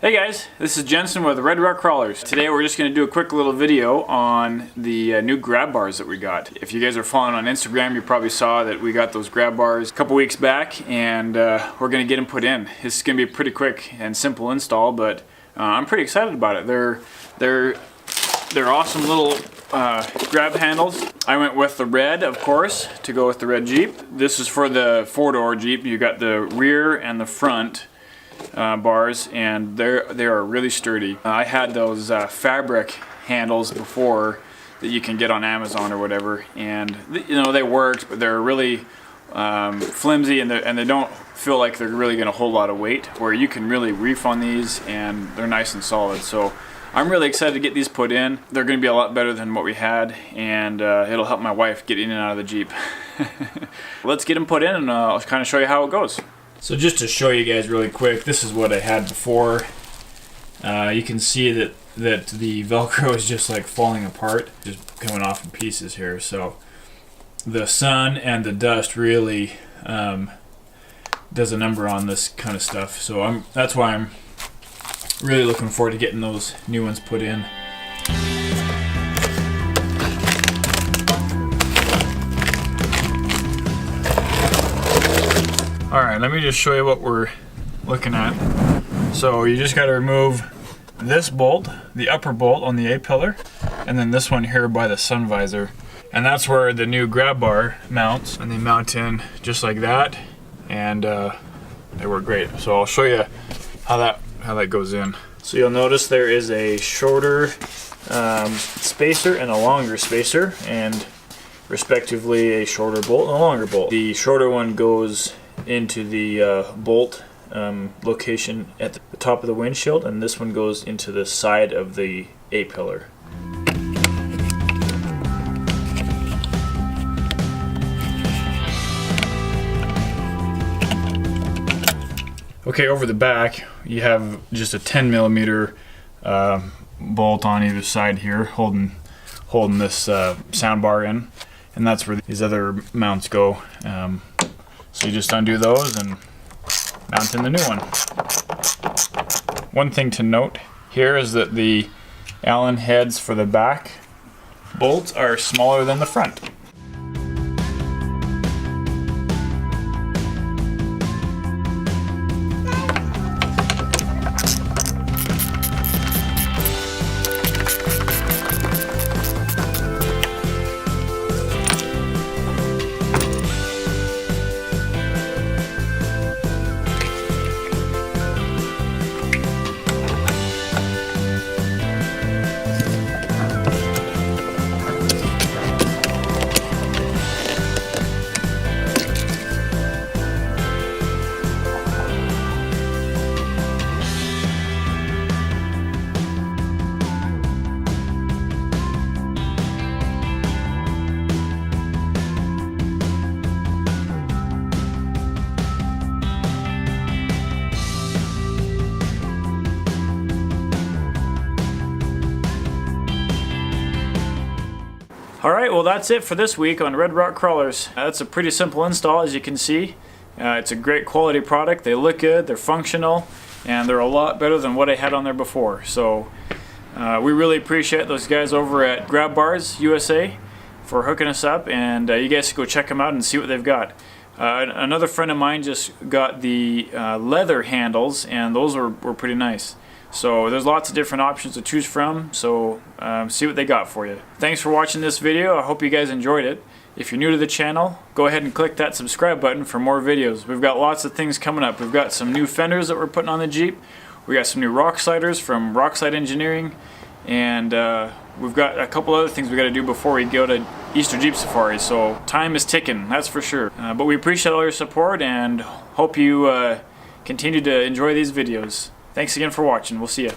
Hey guys, this is Jensen with Red Rock Crawlers. Today we're just going to do a quick little video on the new GraBars that we got. If you guys are following on Instagram, you probably saw that we got those GraBars a couple weeks back, and we're going to get them put in. This is going to be a pretty quick and simple install, but I'm pretty excited about it. They're awesome little grab handles. I went with the red, of course, to go with the red Jeep. This is for the four-door Jeep. You got the rear and the front bars, and they are really sturdy. I had those fabric handles before that you can get on Amazon or whatever, and you know, they worked, but they're really flimsy, and they don't feel like they're really going to hold a lot of weight, where you can really reef on these and they're nice and solid. So I'm really excited to get these put in. They're going to be a lot better than what we had, and it'll help my wife get in and out of the Jeep. Let's get them put in, and I'll kind of show you how it goes. So just to show you guys really quick, this is what I had before. You can see that the Velcro is just like falling apart, just coming off in pieces here. So the sun and the dust really does a number on this kind of stuff. So that's why I'm really looking forward to getting those new ones put in. Alright, let me just show you what we're looking at. So you just got to remove this bolt, the upper bolt on the A-pillar, and then this one here by the sun visor. And that's where the new GraBar mounts, and they mount in just like that, and they work great. So I'll show you how that goes in. So you'll notice there is a shorter spacer and a longer spacer, and respectively a shorter bolt and a longer bolt. The shorter one goes into the bolt location at the top of the windshield, and this one goes into the side of the A-pillar. Okay, over the back you have just a 10mm bolt on either side here, holding this sound bar in, and that's where these other mounts go. So you just undo those and mount in the new one. One thing to note here is that the Allen heads for the back bolts are smaller than the front. Alright, well that's it for this week on Red Rock Crawlers. That's a pretty simple install, as you can see. It's a great quality product. They look good, they're functional, and they're a lot better than what I had on there before. So we really appreciate those guys over at GraBars USA for hooking us up, and you guys go check them out and see what they've got. Another friend of mine just got the leather handles, and those were pretty nice. So there's lots of different options to choose from, so see what they got for you. Thanks for watching this video. I hope you guys enjoyed it. If you're new to the channel, go ahead and click that subscribe button for more videos. We've got lots of things coming up. We've got some new fenders that we're putting on the Jeep. We got some new rock sliders from Rockslide Engineering, and we've got a couple other things we got to do before we go to Easter Jeep Safari. So time is ticking, that's for sure. But we appreciate all your support and hope you continue to enjoy these videos. Thanks again for watching. We'll see ya.